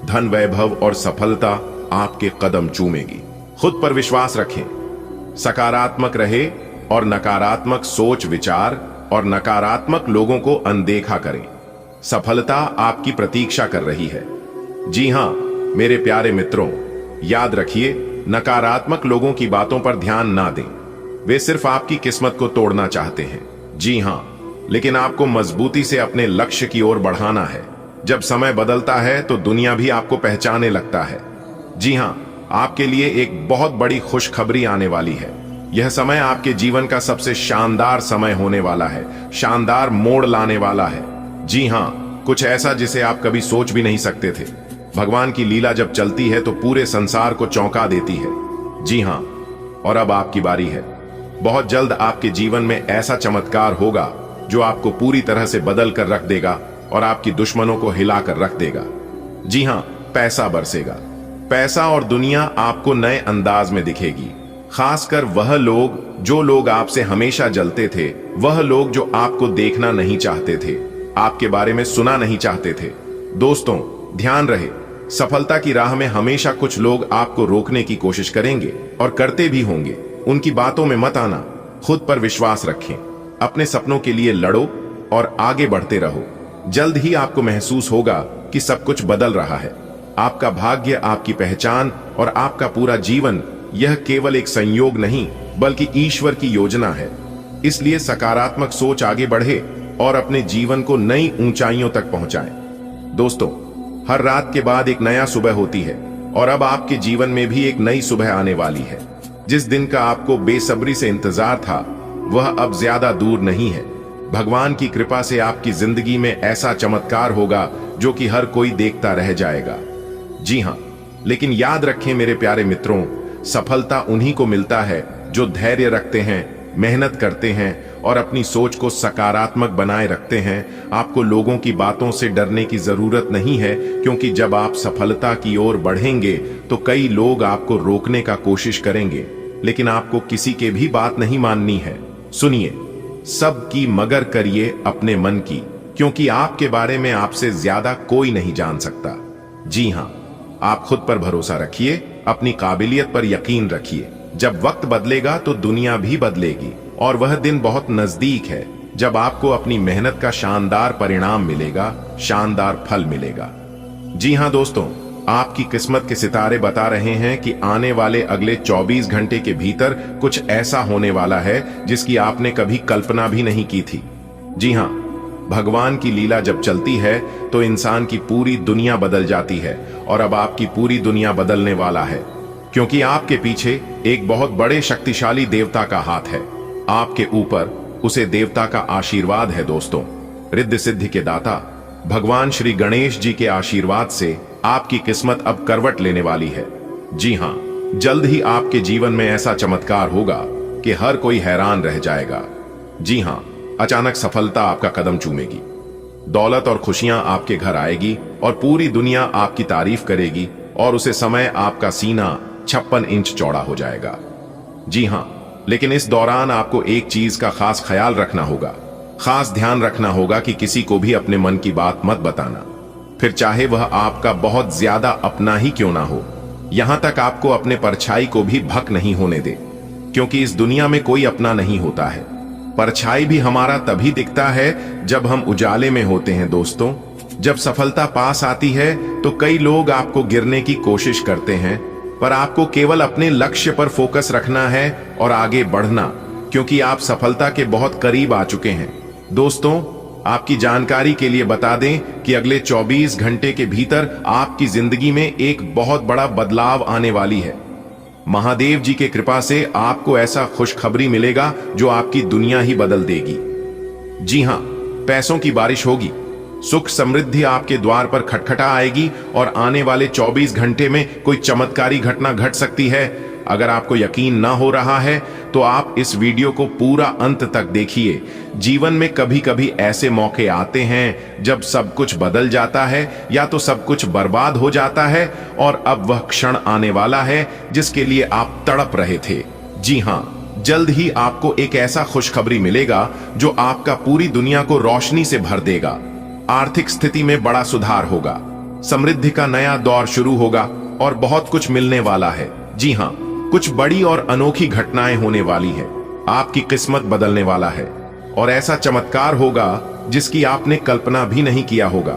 धन, वैभव और सफलता आपके कदम चूमेगी। खुद पर विश्वास रखें, सकारात्मक रहे और नकारात्मक सोच विचार और नकारात्मक लोगों को अनदेखा करें। सफलता आपकी प्रतीक्षा कर रही है। जी हां मेरे प्यारे मित्रों, याद रखिए, नकारात्मक लोगों की बातों पर ध्यान ना दें। वे सिर्फ आपकी किस्मत को तोड़ना चाहते हैं। जी हां, लेकिन आपको मजबूती से अपने लक्ष्य की ओर बढ़ाना है। जब समय बदलता है तो दुनिया भी आपको पहचानने लगता है। जी हां, आपके लिए एक बहुत बड़ी खुशखबरी आने वाली है। यह समय आपके जीवन का सबसे शानदार समय होने वाला है, शानदार मोड़ लाने वाला है। जी हां, कुछ ऐसा जिसे आप कभी सोच भी नहीं सकते थे। भगवान की लीला जब चलती है तो पूरे संसार को चौंका देती है। जी हां, और अब आपकी बारी है। बहुत जल्द आपके जीवन में ऐसा चमत्कार होगा जो आपको पूरी तरह से बदल कर रख देगा और आपकी दुश्मनों को हिलाकर रख देगा। जी हां, पैसा बरसेगा। पैसा और दुनिया आपको नए अंदाज में दिखेगी। खासकर वह लोग जो लोग आपसे हमेशा जलते थे, वह लोग जो आपको देखना नहीं चाहते थे, आपके बारे में सुना नहीं चाहते थे। दोस्तों ध्यान रहे, सफलता की राह में हमेशा कुछ लोग आपको रोकने की कोशिश करेंगे और करते भी होंगे। उनकी बातों में मत आना। खुद पर विश्वास रखें, अपने सपनों के लिए लड़ो और आगे बढ़ते रहो। जल्द ही आपको महसूस होगा कि सब कुछ बदल रहा है। आपका भाग्य, आपकी पहचान और आपका पूरा जीवन यह केवल एक संयोग नहीं बल्कि ईश्वर की योजना है। इसलिए सकारात्मक सोच आगे बढ़े और अपने जीवन को नई ऊंचाइयों तक पहुंचाएं। दोस्तों, हर रात के बाद एक नया सुबह होती है और अब आपके जीवन में भी एक नई सुबह आने वाली है। जिस दिन का आपको बेसब्री से इंतजार था वह अब ज्यादा दूर नहीं है। भगवान की कृपा से आपकी जिंदगी में ऐसा चमत्कार होगा जो कि हर कोई देखता रह जाएगा। जी हां, लेकिन याद रखें मेरे प्यारे मित्रों, सफलता उन्हीं को मिलता है जो धैर्य रखते हैं, मेहनत करते हैं और अपनी सोच को सकारात्मक बनाए रखते हैं। आपको लोगों की बातों से डरने की जरूरत नहीं है, क्योंकि जब आप सफलता की ओर बढ़ेंगे तो कई लोग आपको रोकने का कोशिश करेंगे, लेकिन आपको किसी के भी बात नहीं माननी है। सुनिए, सबकी मगर करिए अपने मन की, क्योंकि आपके बारे में आपसे ज्यादा कोई नहीं जान सकता। जी हां, आप खुद पर भरोसा रखिए, अपनी काबिलियत पर यकीन रखिए। जब वक्त बदलेगा तो दुनिया भी बदलेगी और वह दिन बहुत नजदीक है जब आपको अपनी मेहनत का शानदार परिणाम मिलेगा, शानदार फल मिलेगा। जी हां दोस्तों, आपकी किस्मत के सितारे बता रहे हैं कि आने वाले अगले 24 घंटे के भीतर कुछ ऐसा होने वाला है जिसकी आपने कभी कल्पना भी नहीं की थी। जी हां, भगवान की लीला जब चलती है तो इंसान की पूरी दुनिया बदल जाती है और अब आपकी पूरी दुनिया बदलने वाला है, क्योंकि आपके पीछे एक बहुत बड़े शक्तिशाली देवता का हाथ है। आपके ऊपर उसे देवता का आशीर्वाद है। दोस्तों, रिद्धि सिद्धि के दाता भगवान श्री गणेश जी के आशीर्वाद से आपकी किस्मत अब करवट लेने वाली है। जी हां, जल्द ही आपके जीवन में ऐसा चमत्कार होगा कि हर कोई हैरान रह जाएगा। जी हां, अचानक सफलता आपका कदम चूमेगी, दौलत और खुशियां आपके घर आएगी और पूरी दुनिया आपकी तारीफ करेगी और उसे समय आपका सीना 56 इंच चौड़ा हो जाएगा। जी हां, लेकिन इस दौरान आपको एक चीज का खास ख्याल रखना होगा, खास ध्यान रखना होगा कि किसी को भी अपने मन की बात मत बताना, फिर चाहे वह आपका बहुत ज्यादा अपना ही क्यों ना हो। यहां तक आपको अपने परछाई को भी भक नहीं होने दे, क्योंकि इस दुनिया में कोई अपना नहीं होता है। परछाई भी हमारा तभी दिखता है जब हम उजाले में होते हैं। दोस्तों, जब सफलता पास आती है तो कई लोग आपको गिरने की कोशिश करते हैं, पर आपको केवल अपने लक्ष्य पर फोकस रखना है और आगे बढ़ना, क्योंकि आप सफलता के बहुत करीब आ चुके हैं। दोस्तों, आपकी जानकारी के लिए बता दें कि अगले 24 घंटे के भीतर आपकी जिंदगी में एक बहुत बड़ा बदलाव आने वाली है। महादेव जी की कृपा से आपको ऐसा खुशखबरी मिलेगा जो आपकी दुनिया ही बदल देगी। जी हां, पैसों की बारिश होगी, सुख समृद्धि आपके द्वार पर खटखटा आएगी और आने वाले 24 घंटे में कोई चमत्कारी घटना घट सकती है। अगर आपको यकीन ना हो रहा है तो आप इस वीडियो को पूरा अंत तक देखिए। जीवन में कभी कभी ऐसे मौके आते हैं जब सब कुछ बदल जाता है या तो सब कुछ बर्बाद हो जाता है, और अब वह क्षण आने वाला है जिसके लिए आप तड़प रहे थे। जी हां, जल्द ही आपको एक ऐसा खुशखबरी मिलेगा जो आपका पूरी दुनिया को रोशनी से भर देगा। आर्थिक स्थिति में बड़ा सुधार होगा, समृद्धि का नया दौर शुरू होगा और बहुत कुछ मिलने वाला है। जी हां, कुछ बड़ी और अनोखी घटनाएं होने वाली है। आपकी किस्मत बदलने वाला है और ऐसा चमत्कार होगा जिसकी आपने कल्पना भी नहीं किया होगा।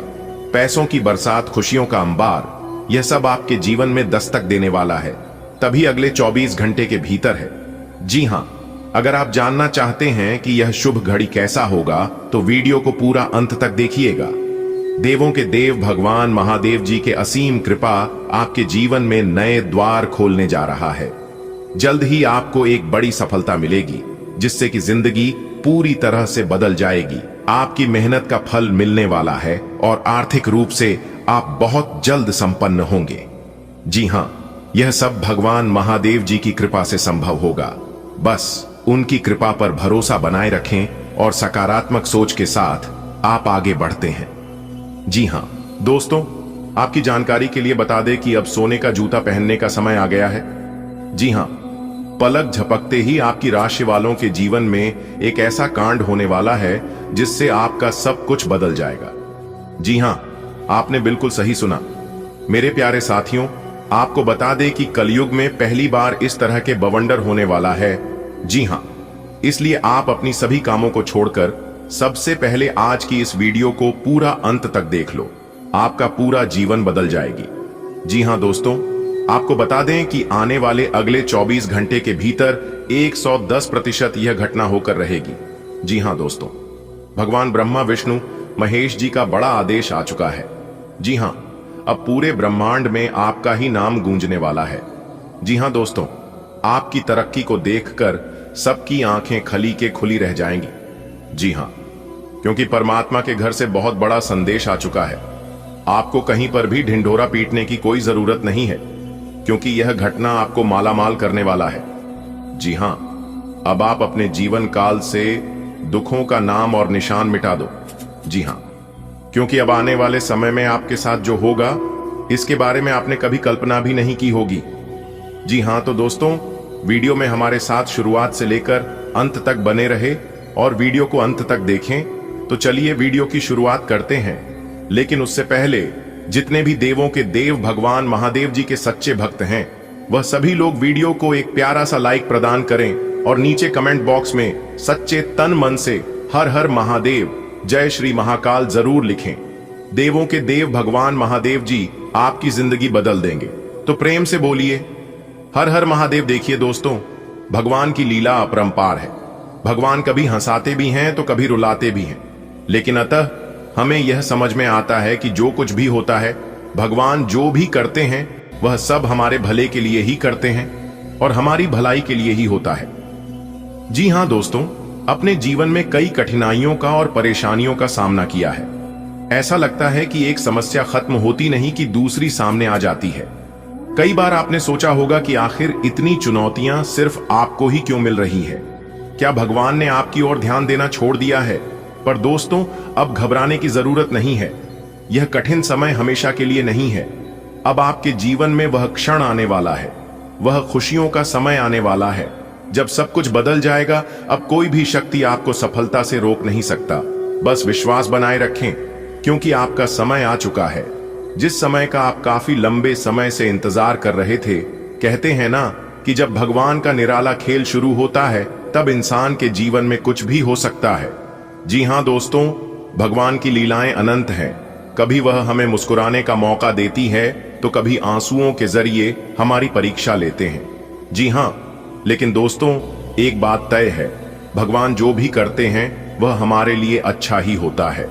पैसों की बरसात, खुशियों का अंबार, यह सब आपके जीवन में दस्तक देने वाला है। तभी अगले 24 घंटे के भीतर है। जी हां, अगर आप जानना चाहते हैं कि यह शुभ घड़ी कैसा होगा तो वीडियो को पूरा अंत तक देखिएगा। देवों के देव भगवान महादेव जी के असीम कृपा आपके जीवन में नए द्वार खोलने जा रहा है। जल्द ही आपको एक बड़ी सफलता मिलेगी जिससे कि जिंदगी पूरी तरह से बदल जाएगी। आपकी मेहनत का फल मिलने वाला है और आर्थिक रूप से आप बहुत जल्द संपन्न होंगे। जी हां, यह सब भगवान महादेव जी की कृपा से संभव होगा। बस उनकी कृपा पर भरोसा बनाए रखें और सकारात्मक सोच के साथ आप आगे बढ़ते हैं। जी हां दोस्तों, आपकी जानकारी के लिए बता दें कि अब सोने का जूता पहनने का समय आ गया है। जी हां, पलक झपकते ही आपकी राशि वालों के जीवन में एक ऐसा कांड होने वाला है जिससे आपका सब कुछ बदल जाएगा। जी हां, आपने बिल्कुल सही सुना। मेरे प्यारे साथियों, आपको बता दें कि कलयुग में पहली बार इस तरह के बवंडर होने वाला है। जी हां, इसलिए आप अपनी सभी कामों को छोड़कर सबसे पहले आज की इस वीडियो को पूरा अंत तक देख लो। आपका पूरा जीवन बदल जाएगी। जी हां दोस्तों, आपको बता दें कि आने वाले अगले 24 घंटे के भीतर 110% यह घटना होकर रहेगी। जी हां दोस्तों, भगवान ब्रह्मा विष्णु महेश जी का बड़ा आदेश आ चुका है। जी हां, अब पूरे ब्रह्मांड में आपका ही नाम गूंजने वाला है। जी हां दोस्तों, आपकी तरक्की को देखकर सबकी आंखें खली के खुली रह जाएंगी। जी हां, क्योंकि परमात्मा के घर से बहुत बड़ा संदेश आ चुका है। आपको कहीं पर भी ढिंढोरा पीटने की कोई जरूरत नहीं है, क्योंकि यह घटना आपको मालामाल करने वाला है। जी हां, अब आप अपने जीवन काल से दुखों का नाम और निशान मिटा दो। जी हां, क्योंकि अब आने वाले समय में आपके साथ जो होगा इसके बारे में आपने कभी कल्पना भी नहीं की होगी। जी हां, तो दोस्तों, वीडियो में हमारे साथ शुरुआत से लेकर अंत तक बने रहे और वीडियो को अंत तक देखें। तो चलिए वीडियो की शुरुआत करते हैं। लेकिन उससे पहले जितने भी देवों के देव भगवान महादेव जी के सच्चे भक्त हैं, वह सभी लोग वीडियो को एक प्यारा सा लाइक प्रदान करें और नीचे कमेंट बॉक्स में सच्चे तन मन से हर हर महादेव, जय श्री महाकाल जरूर लिखें। देवों के देव भगवान महादेव जी आपकी जिंदगी बदल देंगे। तो प्रेम से बोलिए हर हर महादेव। देखिए दोस्तों, भगवान की लीला अपरंपार है। भगवान कभी हंसाते भी हैं तो कभी रुलाते भी हैं, लेकिन अतः हमें यह समझ में आता है कि जो कुछ भी होता है, भगवान जो भी करते हैं वह सब हमारे भले के लिए ही करते हैं और हमारी भलाई के लिए ही होता है। जी हां दोस्तों, अपने जीवन में कई कठिनाइयों का और परेशानियों का सामना किया है। ऐसा लगता है कि एक समस्या खत्म होती नहीं कि दूसरी सामने आ जाती है। कई बार आपने सोचा होगा कि आखिर इतनी चुनौतियां सिर्फ आपको ही क्यों मिल रही है? क्या भगवान ने आपकी ओर ध्यान देना छोड़ दिया है? पर दोस्तों, अब घबराने की जरूरत नहीं है। यह कठिन समय हमेशा के लिए नहीं है। अब आपके जीवन में वह क्षण आने वाला है, वह खुशियों का समय आने वाला है जब सब कुछ बदल जाएगा। अब कोई भी शक्ति आपको सफलता से रोक नहीं सकता। बस विश्वास बनाए रखें, क्योंकि आपका समय आ चुका है, जिस समय का आप काफी लंबे समय से इंतजार कर रहे थे। कहते हैं ना कि जब भगवान का निराला खेल शुरू होता है तब इंसान के जीवन में कुछ भी हो सकता है। जी हां दोस्तों, भगवान की लीलाएं अनंत हैं। कभी वह हमें मुस्कुराने का मौका देती है तो कभी आंसुओं के जरिए हमारी परीक्षा लेते हैं। जी हां, लेकिन दोस्तों, एक बात तय है, भगवान जो भी करते हैं वह हमारे लिए अच्छा ही होता है।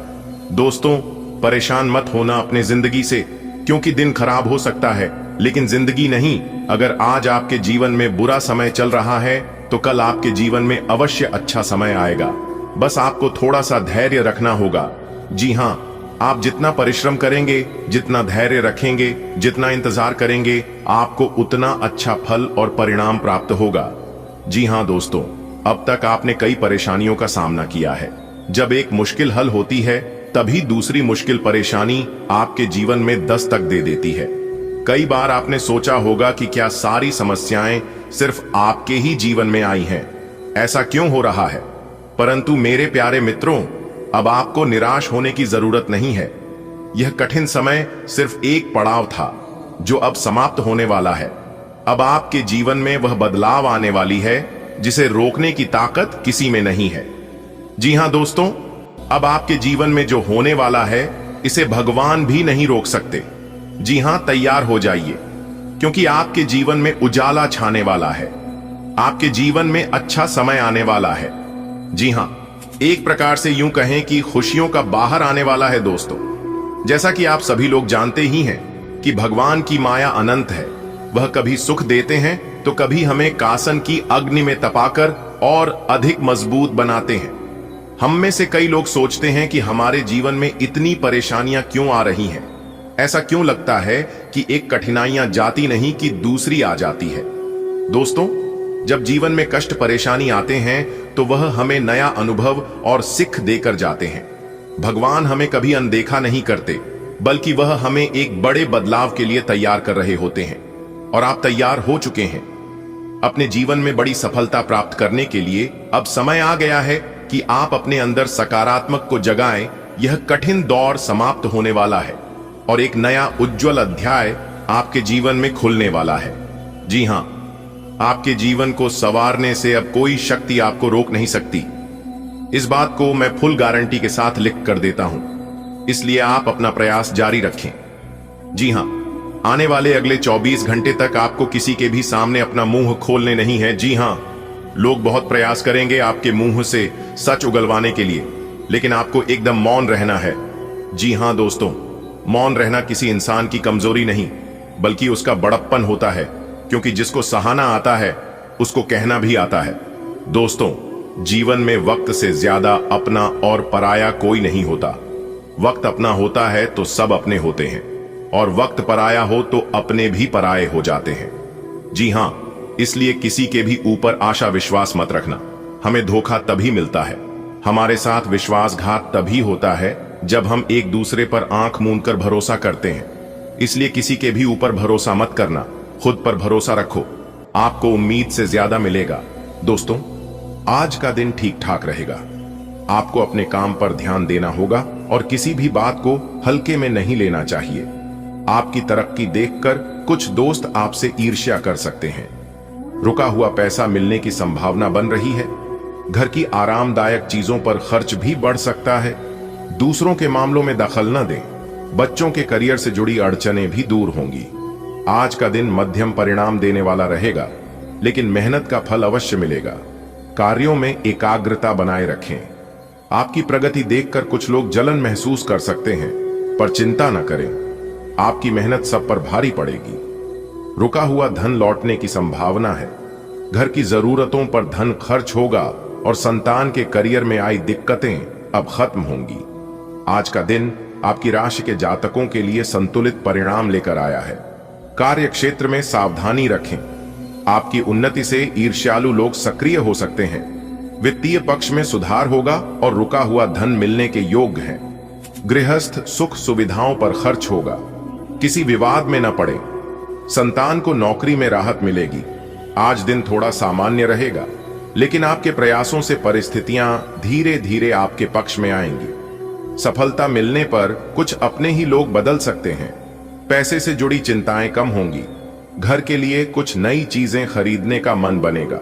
दोस्तों, परेशान मत होना अपने जिंदगी से, क्योंकि दिन खराब हो सकता है लेकिन जिंदगी नहीं। अगर आज आपके जीवन में बुरा समय चल रहा है तो कल आपके जीवन में अवश्य अच्छा समय आएगा। बस आपको थोड़ा सा धैर्य रखना होगा। जी हां, आप जितना परिश्रम करेंगे, जितना धैर्य रखेंगे, जितना इंतजार करेंगे, आपको उतना अच्छा फल और परिणाम प्राप्त होगा। जी हां दोस्तों, अब तक आपने कई परेशानियों का सामना किया है। जब एक मुश्किल हल होती है तभी दूसरी मुश्किल परेशानी आपके जीवन में दस्तक दे देती है। कई बार आपने सोचा होगा कि क्या सारी समस्याएं सिर्फ आपके ही जीवन में आई हैं? ऐसा क्यों हो रहा है? परंतु मेरे प्यारे मित्रों, अब आपको निराश होने की जरूरत नहीं है। यह कठिन समय सिर्फ एक पड़ाव था जो अब समाप्त होने वाला है। अब आपके जीवन में वह बदलाव आने वाली है जिसे रोकने की ताकत किसी में नहीं है। जी हां दोस्तों, अब आपके जीवन में जो होने वाला है इसे भगवान भी नहीं रोक सकते। जी हां, तैयार हो जाइए, क्योंकि आपके जीवन में उजाला छाने वाला है। आपके जीवन में अच्छा समय आने वाला है। जी हां, एक प्रकार से यूं कहें कि खुशियों का बाहर आने वाला है दोस्तों। जैसा कि आप सभी लोग जानते ही हैं कि भगवान की माया अनंत है। वह कभी सुख देते हैं तो कभी हमें कासन की अग्नि में तपाकर और अधिक मजबूत बनाते हैं। हम में से कई लोग सोचते हैं कि हमारे जीवन में इतनी परेशानियां क्यों आ रही हैं। ऐसा क्यों लगता है कि एक कठिनाइयां जाती नहीं कि दूसरी आ जाती है। दोस्तों, जब जीवन में कष्ट परेशानी आते हैं तो वह हमें नया अनुभव और सीख देकर जाते हैं। भगवान हमें कभी अनदेखा नहीं करते, बल्कि वह हमें एक बड़े बदलाव के लिए तैयार कर रहे होते हैं। और आप तैयार हो चुके हैं। अपने जीवन में बड़ी सफलता प्राप्त करने के लिए अब समय आ गया है कि आप अपने अंदर सकारात्मक को जगाएं। यह कठिन दौर समाप्त होने वाला है और एक नया उज्जवल अध्याय आपके जीवन में खुलने वाला है। जी हां, आपके जीवन को संवारने से अब कोई शक्ति आपको रोक नहीं सकती। इस बात को मैं फुल गारंटी के साथ लिख कर देता हूं, इसलिए आप अपना प्रयास जारी रखें। जी हां, आने वाले अगले 24 घंटे तक आपको किसी के भी सामने अपना मुंह खोलने नहीं है। जी हां, लोग बहुत प्रयास करेंगे आपके मुंह से सच उगलवाने के लिए, लेकिन आपको एकदम मौन रहना है। जी हां दोस्तों, मौन रहना किसी इंसान की कमजोरी नहीं, बल्कि उसका बड़प्पन होता है, क्योंकि जिसको सहाना आता है उसको कहना भी आता है। दोस्तों, जीवन में वक्त से ज्यादा अपना और पराया कोई नहीं होता। वक्त अपना होता है तो सब अपने होते हैं, और वक्त पराया हो तो अपने भी पराये हो जाते हैं। जी हां, इसलिए किसी के भी ऊपर आशा विश्वास मत रखना। हमें धोखा तभी मिलता है, हमारे साथ विश्वासघात तभी होता है जब हम एक दूसरे पर आंख मूंद कर भरोसा करते हैं। इसलिए किसी के भी ऊपर भरोसा मत करना, खुद पर भरोसा रखो, आपको उम्मीद से ज्यादा मिलेगा। दोस्तों, आज का दिन ठीक ठाक रहेगा। आपको अपने काम पर ध्यान देना होगा और किसी भी बात को हल्के में नहीं लेना चाहिए। आपकी तरक्की देखकर कुछ दोस्त आपसे ईर्ष्या कर सकते हैं। रुका हुआ पैसा मिलने की संभावना बन रही है। घर की आरामदायक चीजों पर खर्च भी बढ़ सकता है। दूसरों के मामलों में दखल न दें। बच्चों के करियर से जुड़ी अड़चनें भी दूर होंगी। आज का दिन मध्यम परिणाम देने वाला रहेगा, लेकिन मेहनत का फल अवश्य मिलेगा। कार्यों में एकाग्रता बनाए रखें। आपकी प्रगति देखकर कुछ लोग जलन महसूस कर सकते हैं, पर चिंता न करें, आपकी मेहनत सब पर भारी पड़ेगी। रुका हुआ धन लौटने की संभावना है। घर की जरूरतों पर धन खर्च होगा और संतान के करियर में आई दिक्कतें अब खत्म होंगी। आज का दिन आपकी राशि के जातकों के लिए संतुलित परिणाम लेकर आया है। कार्य क्षेत्र में सावधानी रखें। आपकी उन्नति से ईर्ष्यालु लोग सक्रिय हो सकते हैं। वित्तीय पक्ष में सुधार होगा और रुका हुआ धन मिलने के योग्य है। गृहस्थ सुख सुविधाओं पर खर्च होगा। किसी विवाद में न पड़े। संतान को नौकरी में राहत मिलेगी। आज दिन थोड़ा सामान्य रहेगा, लेकिन आपके प्रयासों से परिस्थितियां धीरे धीरे आपके पक्ष में आएंगी। सफलता मिलने पर कुछ अपने ही लोग बदल सकते हैं। पैसे से जुड़ी चिंताएं कम होंगी। घर के लिए कुछ नई चीजें खरीदने का मन बनेगा।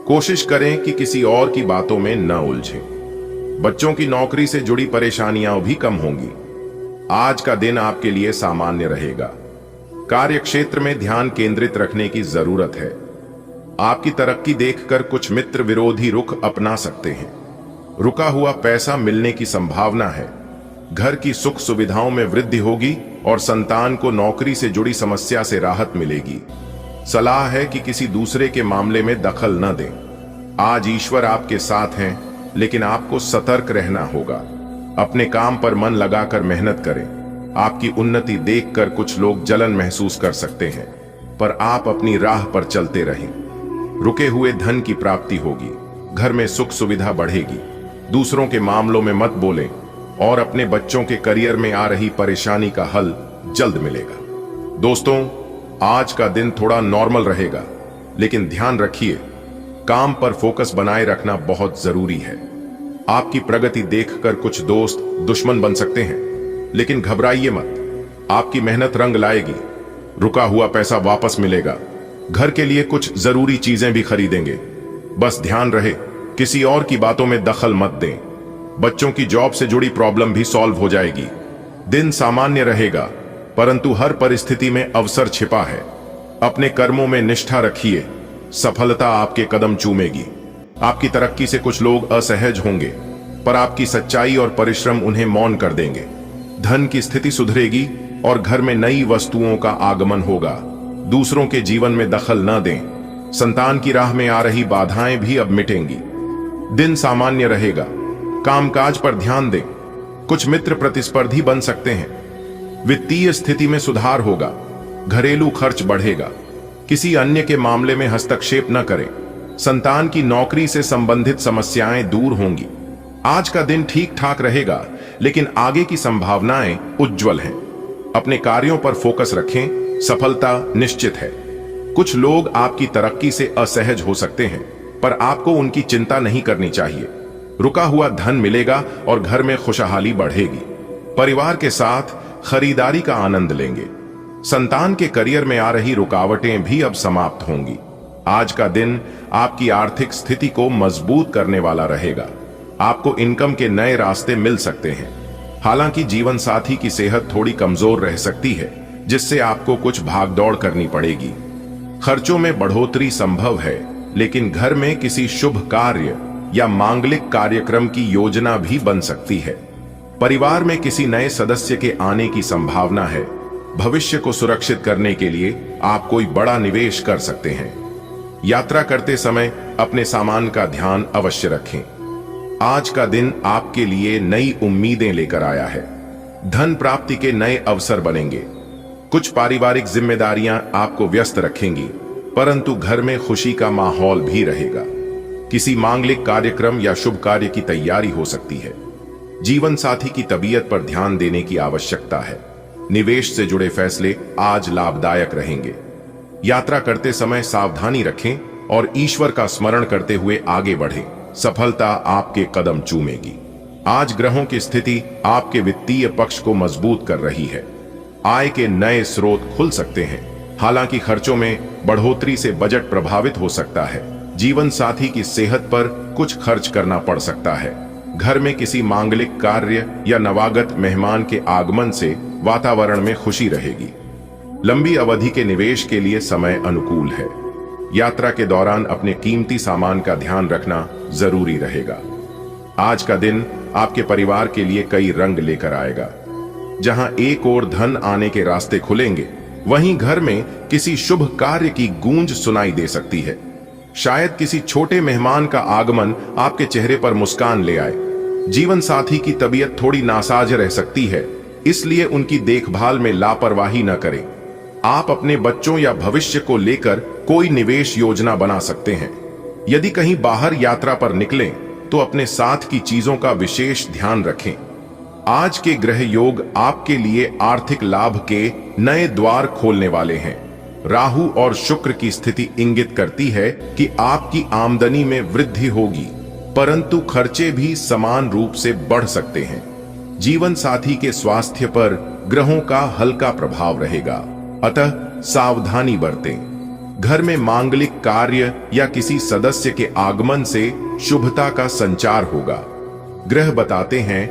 कोशिश करें कि किसी और की बातों में न उलझें। बच्चों की नौकरी से जुड़ी परेशानियां भी कम होंगी। आज का दिन आपके लिए सामान्य रहेगा। कार्य क्षेत्र में ध्यान केंद्रित रखने की जरूरत है। आपकी तरक्की देखकर कुछ मित्र विरोधी रुख अपना सकते हैं। रुका हुआ पैसा मिलने की संभावना है। घर की सुख सुविधाओं में वृद्धि होगी और संतान को नौकरी से जुड़ी समस्या से राहत मिलेगी। सलाह है कि किसी दूसरे के मामले में दखल न दें। आज ईश्वर आपके साथ हैं, लेकिन आपको सतर्क रहना होगा। अपने काम पर मन लगाकर मेहनत करें। आपकी उन्नति देखकर कुछ लोग जलन महसूस कर सकते हैं, पर आप अपनी राह पर चलते रहें। रुके हुए धन की प्राप्ति होगी। घर में सुख सुविधा बढ़ेगी। दूसरों के मामलों में मत बोलें और अपने बच्चों के करियर में आ रही परेशानी का हल जल्द मिलेगा। दोस्तों, आज का दिन थोड़ा नॉर्मल रहेगा, लेकिन ध्यान रखिए, काम पर फोकस बनाए रखना बहुत जरूरी है। आपकी प्रगति देखकर कुछ दोस्त दुश्मन बन सकते हैं, लेकिन घबराइए मत। आपकी मेहनत रंग लाएगी। रुका हुआ पैसा वापस मिलेगा। घर के लिए कुछ जरूरी चीजें भी खरीदेंगे। बस ध्यान रहे, किसी और की बातों में दखल मत दें। बच्चों की जॉब से जुड़ी प्रॉब्लम भी सॉल्व हो जाएगी। दिन सामान्य रहेगा, परंतु हर परिस्थिति में अवसर छिपा है। अपने कर्मों में निष्ठा रखिए, सफलता आपके कदम चूमेगी। आपकी तरक्की से कुछ लोग असहज होंगे, पर आपकी सच्चाई और परिश्रम उन्हें मौन कर देंगे। धन की स्थिति सुधरेगी और घर में नई वस्तुओं का आगमन होगा। दूसरों के जीवन में दखल न दें। संतान की राह में आ रही बाधाएं भी अब मिटेंगी। दिन सामान्य रहेगा, कामकाज पर ध्यान दें। कुछ मित्र प्रतिस्पर्धी बन सकते हैं। वित्तीय स्थिति में सुधार होगा। घरेलू खर्च बढ़ेगा। किसी अन्य के मामले में हस्तक्षेप न करें। संतान की नौकरी से संबंधित समस्याएं दूर होंगी। आज का दिन ठीक ठाक रहेगा, लेकिन आगे की संभावनाएं उज्जवल हैं। अपने कार्यों पर फोकस रखें, सफलता निश्चित है। कुछ लोग आपकी तरक्की से असहज हो सकते हैं, पर आपको उनकी चिंता नहीं करनी चाहिए। रुका हुआ धन मिलेगा और घर में खुशहाली बढ़ेगी। परिवार के साथ खरीदारी का आनंद लेंगे। संतान के करियर में आ रही रुकावटें भी अब समाप्त होंगी। आज का दिन आपकी आर्थिक स्थिति को मजबूत करने वाला रहेगा। आपको इनकम के नए रास्ते मिल सकते हैं। हालांकि जीवन साथी की सेहत थोड़ी कमजोर रह सकती है, जिससे आपको कुछ भागदौड़ करनी पड़ेगी। खर्चों में बढ़ोतरी संभव है, लेकिन घर में किसी शुभ कार्य या मांगलिक कार्यक्रम की योजना भी बन सकती है। परिवार में किसी नए सदस्य के आने की संभावना है। भविष्य को सुरक्षित करने के लिए आप कोई बड़ा निवेश कर सकते हैं। यात्रा करते समय अपने सामान का ध्यान अवश्य रखें। आज का दिन आपके लिए नई उम्मीदें लेकर आया है। धन प्राप्ति के नए अवसर बनेंगे। कुछ पारिवारिक जिम्मेदारियां आपको व्यस्त रखेंगी, परंतु घर में खुशी का माहौल भी रहेगा। किसी मांगलिक कार्यक्रम या शुभ कार्य की तैयारी हो सकती है। जीवन साथी की तबीयत पर ध्यान देने की आवश्यकता है। निवेश से जुड़े फैसले आज लाभदायक रहेंगे। यात्रा करते समय सावधानी रखें और ईश्वर का स्मरण करते हुए आगे बढ़ें। सफलता आपके कदम चूमेगी। आज ग्रहों की स्थिति आपके वित्तीय पक्ष को मजबूत कर रही है। आय के नए स्रोत खुल सकते हैं। हालांकि खर्चों में बढ़ोतरी से बजट प्रभावित हो सकता है। जीवन साथी की सेहत पर कुछ खर्च करना पड़ सकता है। घर में किसी मांगलिक कार्य या नवागत मेहमान के आगमन से वातावरण में खुशी रहेगी। लंबी अवधि के निवेश के लिए समय अनुकूल है। यात्रा के दौरान अपने कीमती सामान का ध्यान रखना जरूरी रहेगा। आज का दिन आपके परिवार के लिए कई रंग लेकर आएगा। जहां एक ओर धन आने के रास्ते खुलेंगे, वहीं घर में किसी शुभ कार्य की गूंज सुनाई दे सकती है। शायद किसी छोटे मेहमान का आगमन आपके चेहरे पर मुस्कान ले आए। जीवन साथी की तबीयत थोड़ी नासाज रह सकती है, इसलिए उनकी देखभाल में लापरवाही न करें। आप अपने बच्चों या भविष्य को लेकर कोई निवेश योजना बना सकते हैं। यदि कहीं बाहर यात्रा पर निकलें, तो अपने साथ की चीजों का विशेष ध्यान रखें। आज के ग्रह योग आपके लिए आर्थिक लाभ के नए द्वार खोलने वाले हैं। राहु और शुक्र की स्थिति इंगित करती है कि आपकी आमदनी में वृद्धि होगी, परंतु खर्चे भी समान रूप से बढ़ सकते हैं। जीवन साथी के स्वास्थ्य पर ग्रहों का हल्का प्रभाव रहेगा, अतः सावधानी बरतें। घर में मांगलिक कार्य या किसी सदस्य के आगमन से शुभता का संचार होगा। ग्रह बताते हैं